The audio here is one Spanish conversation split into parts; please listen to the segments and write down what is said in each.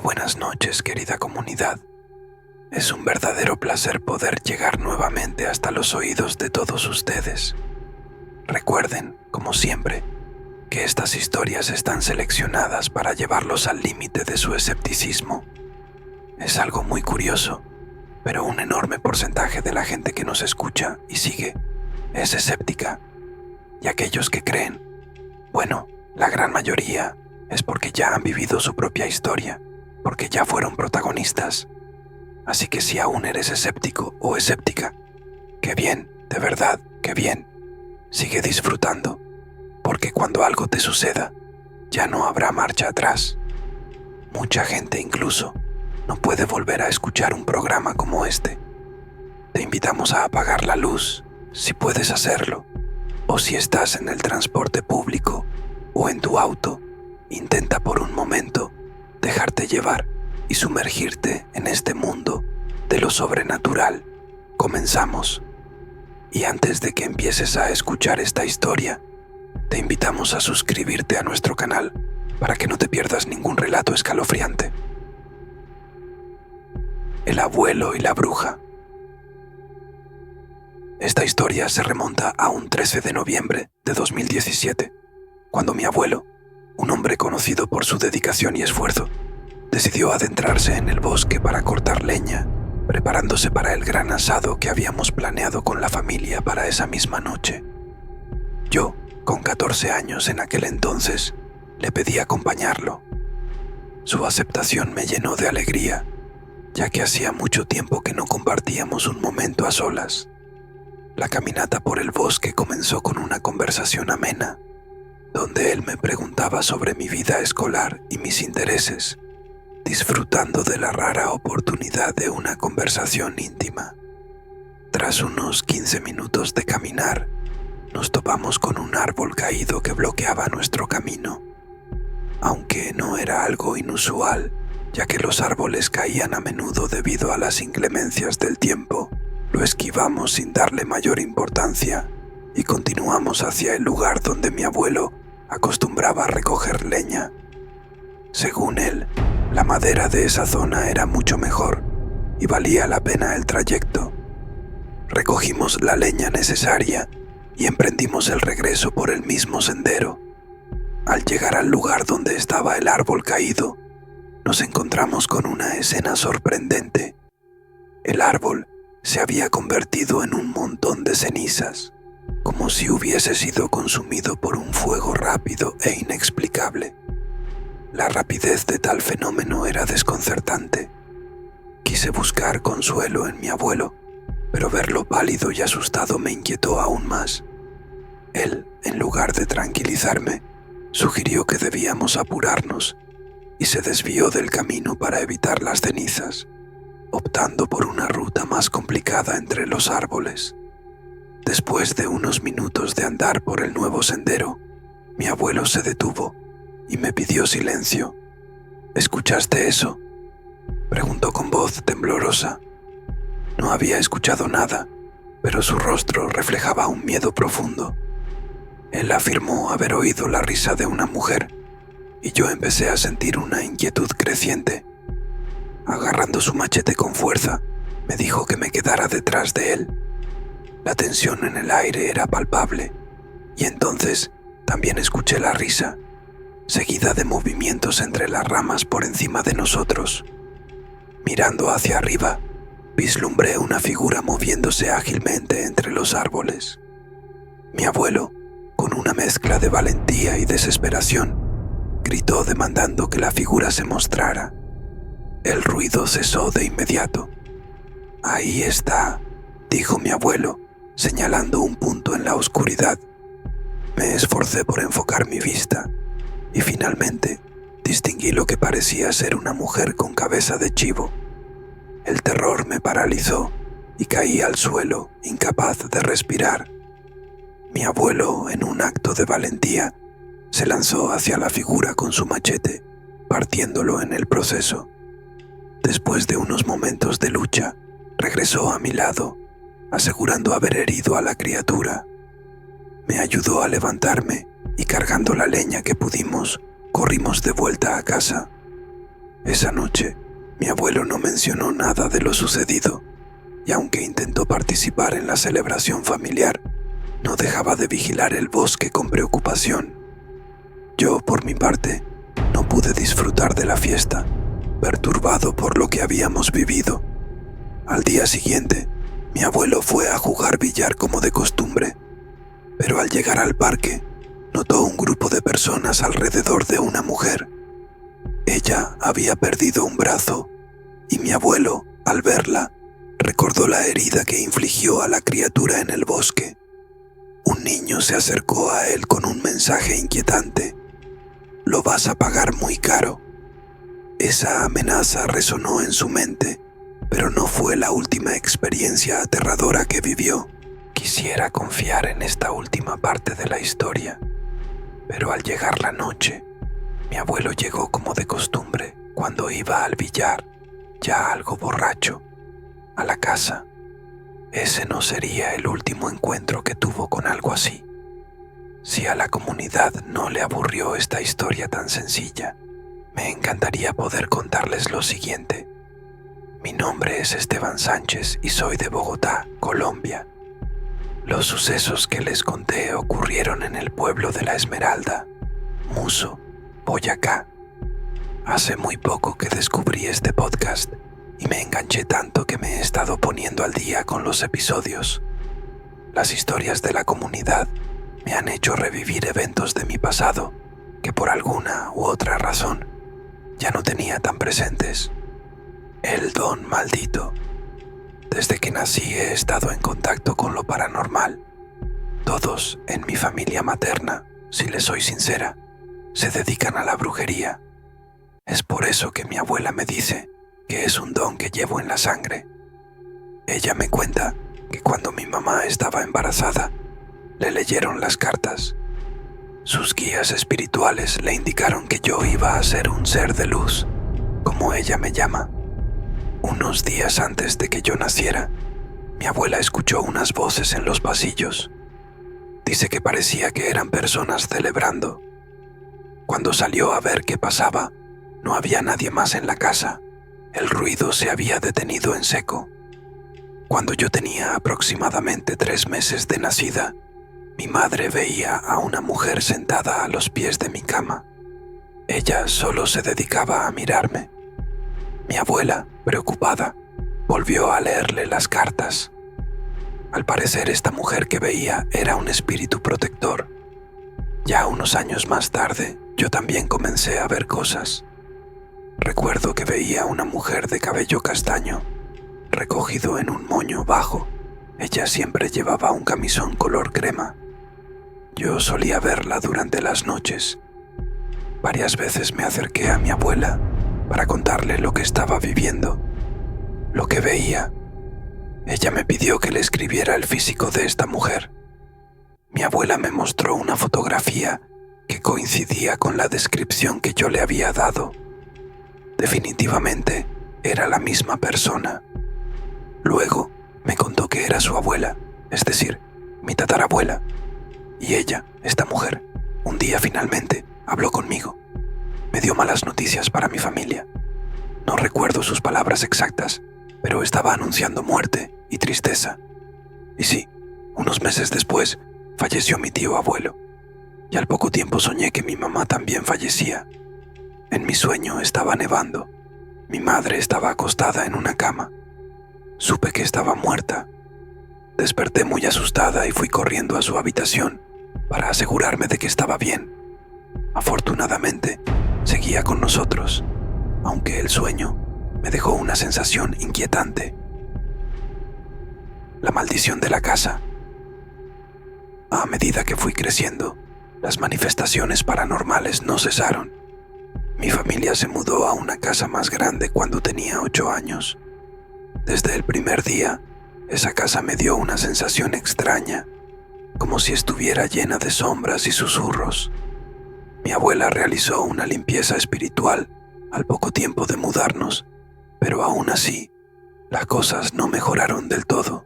buenas noches, querida comunidad. Es un verdadero placer poder llegar nuevamente hasta los oídos de todos ustedes. Recuerden, como siempre, que estas historias están seleccionadas para llevarlos al límite de su escepticismo. Es algo muy curioso, pero un enorme porcentaje de la gente que nos escucha y sigue es escéptica. Y aquellos que creen, bueno, la gran mayoría es porque ya han vivido su propia historia, porque ya fueron protagonistas. Así que si aún eres escéptico o escéptica, qué bien, de verdad, qué bien. Sigue disfrutando, porque cuando algo te suceda, ya no habrá marcha atrás. Mucha gente incluso no puede volver a escuchar un programa como este. Te invitamos a apagar la luz, si puedes hacerlo, o si estás en el transporte público o en tu auto, intenta por un momento dejarte llevar y sumergirte en este mundo de lo sobrenatural. Comenzamos. Y antes de que empieces a escuchar esta historia, te invitamos a suscribirte a nuestro canal para que no te pierdas ningún relato escalofriante. El abuelo y la bruja. Esta historia se remonta a un 13 de noviembre de 2017, cuando mi abuelo, un hombre conocido por su dedicación y esfuerzo, decidió adentrarse en el bosque para cortar leña, preparándose para el gran asado que habíamos planeado con la familia para esa misma noche. Yo, con 14 años en aquel entonces, le pedí acompañarlo. Su aceptación me llenó de alegría, ya que hacía mucho tiempo que no compartíamos un momento a solas. La caminata por el bosque comenzó con una conversación amena, donde él me preguntaba sobre mi vida escolar y mis intereses, disfrutando de la rara oportunidad de una conversación íntima. Tras unos 15 minutos de caminar, nos topamos con un árbol caído que bloqueaba nuestro camino. Aunque no era algo inusual, ya que los árboles caían a menudo debido a las inclemencias del tiempo, lo esquivamos sin darle mayor importancia y continuamos hacia el lugar donde mi abuelo acostumbraba a recoger leña. Según él, la madera de esa zona era mucho mejor y valía la pena el trayecto. Recogimos la leña necesaria y emprendimos el regreso por el mismo sendero. Al llegar al lugar donde estaba el árbol caído, nos encontramos con una escena sorprendente. El árbol se había convertido en un montón de cenizas, como si hubiese sido consumido por un fuego rápido e inexplicable. La rapidez de tal fenómeno era desconcertante. Quise buscar consuelo en mi abuelo, pero verlo pálido y asustado me inquietó aún más. Él, en lugar de tranquilizarme, sugirió que debíamos apurarnos y se desvió del camino para evitar las cenizas, optando por una ruta más complicada entre los árboles. Después de unos minutos de andar por el nuevo sendero, mi abuelo se detuvo y me pidió silencio. ¿Escuchaste eso?, preguntó con voz temblorosa. No había escuchado nada, pero su rostro reflejaba un miedo profundo. Él afirmó haber oído la risa de una mujer, y yo empecé a sentir una inquietud creciente. Agarrando su machete con fuerza, me dijo que me quedara detrás de él. La tensión en el aire era palpable, y entonces también escuché la risa, seguida de movimientos entre las ramas por encima de nosotros. Mirando hacia arriba, vislumbré una figura moviéndose ágilmente entre los árboles. Mi abuelo, con una mezcla de valentía y desesperación, gritó demandando que la figura se mostrara. El ruido cesó de inmediato. «Ahí está», dijo mi abuelo, señalando un punto en la oscuridad. Me esforcé por enfocar mi vista y finalmente distinguí lo que parecía ser una mujer con cabeza de chivo. El terror me paralizó y caí al suelo, incapaz de respirar. Mi abuelo, en un acto de valentía, se lanzó hacia la figura con su machete, partiéndolo en el proceso. Después de unos momentos de lucha, regresó a mi lado, asegurando haber herido a la criatura. Me ayudó a levantarme y cargando la leña que pudimos, corrimos de vuelta a casa. Esa noche, mi abuelo no mencionó nada de lo sucedido, y aunque intentó participar en la celebración familiar, no dejaba de vigilar el bosque con preocupación. Yo, por mi parte, no pude disfrutar de la fiesta, perturbado por lo que habíamos vivido. Al día siguiente, mi abuelo fue a jugar billar como de costumbre, pero al llegar al parque, notó un grupo de personas alrededor de una mujer. Ella había perdido un brazo, y mi abuelo, al verla, recordó la herida que infligió a la criatura en el bosque. Un niño se acercó a él con un mensaje inquietante: «Lo vas a pagar muy caro». Esa amenaza resonó en su mente, pero no fue la última experiencia aterradora que vivió. Quisiera confiar en esta última parte de la historia, pero al llegar la noche, mi abuelo llegó como de costumbre cuando iba al billar, ya algo borracho, a la casa. Ese no sería el último encuentro que tuvo con algo así. Si a la comunidad no le aburrió esta historia tan sencilla, me encantaría poder contarles lo siguiente. Mi nombre es Esteban Sánchez y soy de Bogotá, Colombia. Los sucesos que les conté ocurrieron en el pueblo de La Esmeralda, Muso, Boyacá. Hace muy poco que descubrí este podcast y me enganché tanto que me he estado poniendo al día con los episodios. Las historias de la comunidad me han hecho revivir eventos de mi pasado que por alguna u otra razón ya no tenía tan presentes. El don maldito. Desde que nací he estado en contacto con lo paranormal. Todos en mi familia materna, si les soy sincera, se dedican a la brujería. Es por eso que mi abuela me dice que es un don que llevo en la sangre. Ella me cuenta que cuando mi mamá estaba embarazada, le leyeron las cartas. Sus guías espirituales le indicaron que yo iba a ser un ser de luz, como ella me llama. Unos días antes de que yo naciera, mi abuela escuchó unas voces en los pasillos. Dice que parecía que eran personas celebrando. Cuando salió a ver qué pasaba, no había nadie más en la casa. El ruido se había detenido en seco. Cuando yo tenía aproximadamente 3 meses de nacida, mi madre veía a una mujer sentada a los pies de mi cama. Ella solo se dedicaba a mirarme. Mi abuela, preocupada, volvió a leerle las cartas. Al parecer, esta mujer que veía era un espíritu protector. Ya unos años más tarde, yo también comencé a ver cosas. Recuerdo que veía una mujer de cabello castaño, recogido en un moño bajo. Ella siempre llevaba un camisón color crema. Yo solía verla durante las noches. Varias veces me acerqué a mi abuela para contarle lo que estaba viviendo, lo que veía. Ella me pidió que le escribiera el físico de esta mujer. Mi abuela me mostró una fotografía que coincidía con la descripción que yo le había dado. Definitivamente era la misma persona. Luego me contó que era su abuela, es decir, mi tatarabuela. Y ella, esta mujer, un día finalmente habló conmigo. Me dio malas noticias para mi familia. No recuerdo sus palabras exactas, pero estaba anunciando muerte y tristeza. Y sí, unos meses después falleció mi tío abuelo, y al poco tiempo soñé que mi mamá también fallecía. En mi sueño estaba nevando. Mi madre estaba acostada en una cama. Supe que estaba muerta. Desperté muy asustada y fui corriendo a su habitación para asegurarme de que estaba bien. Afortunadamente, seguía con nosotros, aunque el sueño me dejó una sensación inquietante. La maldición de la casa. A medida que fui creciendo, las manifestaciones paranormales no cesaron. Mi familia se mudó a una casa más grande cuando tenía 8 años. Desde el primer día, esa casa me dio una sensación extraña, como si estuviera llena de sombras y susurros. Mi abuela realizó una limpieza espiritual al poco tiempo de mudarnos, pero aún así, las cosas no mejoraron del todo.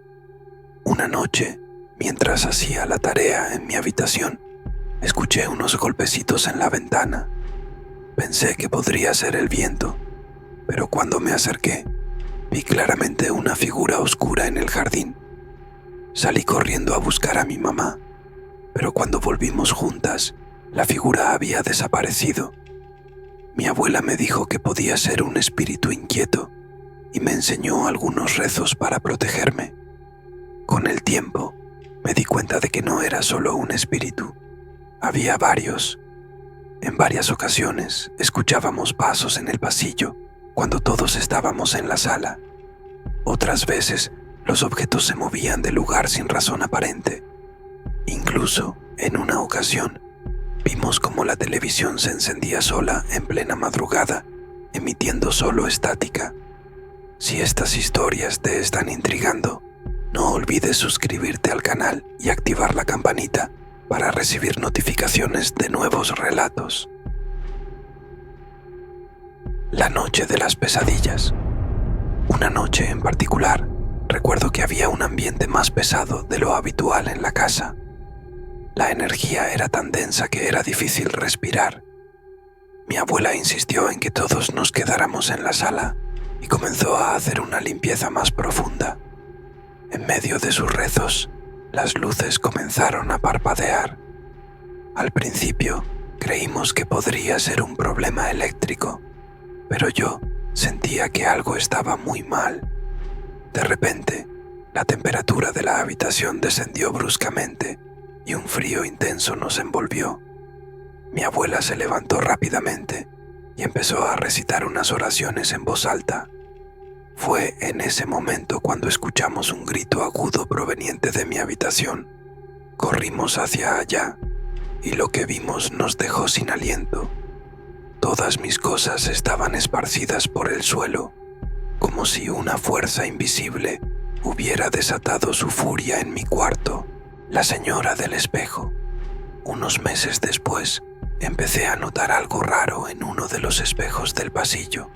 Una noche, mientras hacía la tarea en mi habitación, escuché unos golpecitos en la ventana. Pensé que podría ser el viento, pero cuando me acerqué, vi claramente una figura oscura en el jardín. Salí corriendo a buscar a mi mamá, pero cuando volvimos juntas, la figura había desaparecido. Mi abuela me dijo que podía ser un espíritu inquieto y me enseñó algunos rezos para protegerme. Con el tiempo, me di cuenta de que no era solo un espíritu, había varios. En varias ocasiones escuchábamos pasos en el pasillo cuando todos estábamos en la sala. Otras veces, los objetos se movían de lugar sin razón aparente. Incluso, en una ocasión, vimos cómo la televisión se encendía sola en plena madrugada, emitiendo solo estática. Si estas historias te están intrigando, no olvides suscribirte al canal y activar la campanita para recibir notificaciones de nuevos relatos. La noche de las pesadillas. Una noche en particular, recuerdo que había un ambiente más pesado de lo habitual en la casa. La energía era tan densa que era difícil respirar. Mi abuela insistió en que todos nos quedáramos en la sala y comenzó a hacer una limpieza más profunda. En medio de sus rezos, las luces comenzaron a parpadear. Al principio, creímos que podría ser un problema eléctrico, pero yo sentía que algo estaba muy mal. De repente, la temperatura de la habitación descendió bruscamente y un frío intenso nos envolvió. Mi abuela se levantó rápidamente y empezó a recitar unas oraciones en voz alta. Fue en ese momento cuando escuchamos un grito agudo proveniente de mi habitación. Corrimos hacia allá y lo que vimos nos dejó sin aliento. Todas mis cosas estaban esparcidas por el suelo, como si una fuerza invisible hubiera desatado su furia en mi cuarto. La señora del espejo. Unos meses después, empecé a notar algo raro en uno de los espejos del pasillo.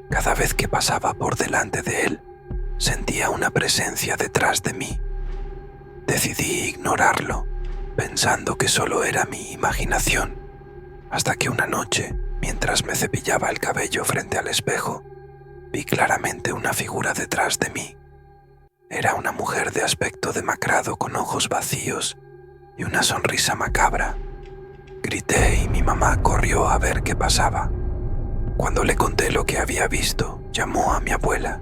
Cada vez que pasaba por delante de él, sentía una presencia detrás de mí. Decidí ignorarlo, pensando que solo era mi imaginación, hasta que una noche, mientras me cepillaba el cabello frente al espejo, vi claramente una figura detrás de mí. Era una mujer de aspecto demacrado con ojos vacíos y una sonrisa macabra. Grité y mi mamá corrió a ver qué pasaba. Cuando le conté lo que había visto, llamó a mi abuela.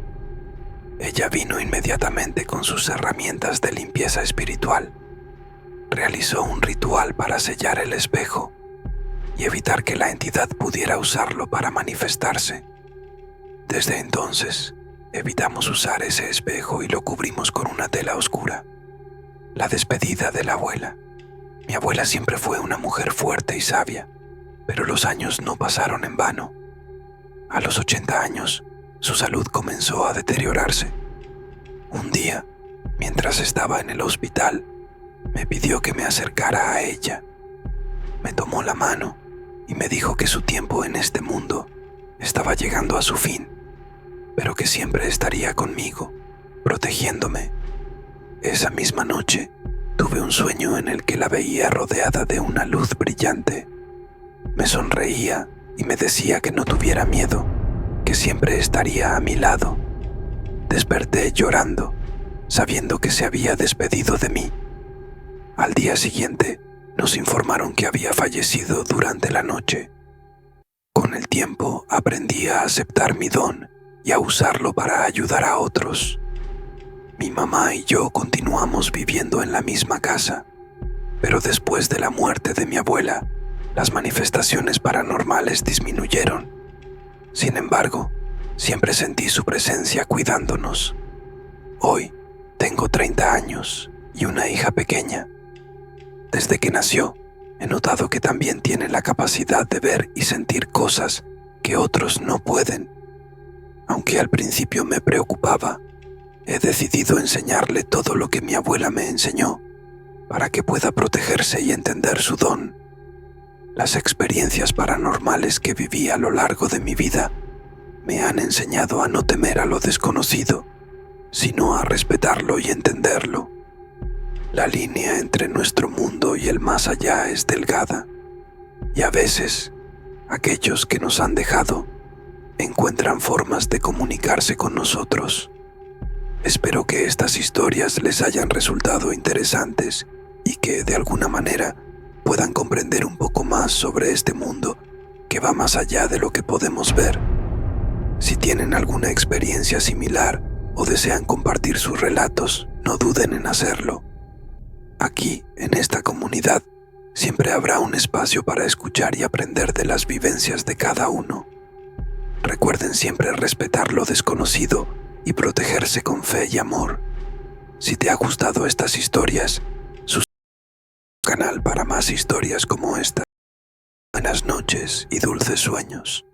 Ella vino inmediatamente con sus herramientas de limpieza espiritual. Realizó un ritual para sellar el espejo y evitar que la entidad pudiera usarlo para manifestarse. Desde entonces, evitamos usar ese espejo y lo cubrimos con una tela oscura. La despedida de la abuela. Mi abuela siempre fue una mujer fuerte y sabia, pero los años no pasaron en vano. A los 80 años, su salud comenzó a deteriorarse. Un día, mientras estaba en el hospital, me pidió que me acercara a ella. Me tomó la mano y me dijo que su tiempo en este mundo estaba llegando a su fin, pero que siempre estaría conmigo, protegiéndome. Esa misma noche, tuve un sueño en el que la veía rodeada de una luz brillante. Me sonreía y me decía que no tuviera miedo, que siempre estaría a mi lado. Desperté llorando, sabiendo que se había despedido de mí. Al día siguiente, nos informaron que había fallecido durante la noche. Con el tiempo, aprendí a aceptar mi don y a usarlo para ayudar a otros. Mi mamá y yo continuamos viviendo en la misma casa, pero después de la muerte de mi abuela, las manifestaciones paranormales disminuyeron. Sin embargo, siempre sentí su presencia cuidándonos. Hoy tengo 30 años y una hija pequeña. Desde que nació, he notado que también tiene la capacidad de ver y sentir cosas que otros no pueden. Aunque al principio me preocupaba, he decidido enseñarle todo lo que mi abuela me enseñó, para que pueda protegerse y entender su don. Las experiencias paranormales que viví a lo largo de mi vida me han enseñado a no temer a lo desconocido, sino a respetarlo y entenderlo. La línea entre nuestro mundo y el más allá es delgada, y a veces aquellos que nos han dejado encuentran formas de comunicarse con nosotros. Espero que estas historias les hayan resultado interesantes y que de alguna manera puedan comprender un poco más sobre este mundo que va más allá de lo que podemos ver. Si tienen alguna experiencia similar o desean compartir sus relatos, no duden en hacerlo. Aquí, en esta comunidad, siempre habrá un espacio para escuchar y aprender de las vivencias de cada uno. Recuerden siempre respetar lo desconocido y protegerse con fe y amor. Si te ha gustado estas historias, suscríbete al canal para más historias como esta. Buenas noches y dulces sueños.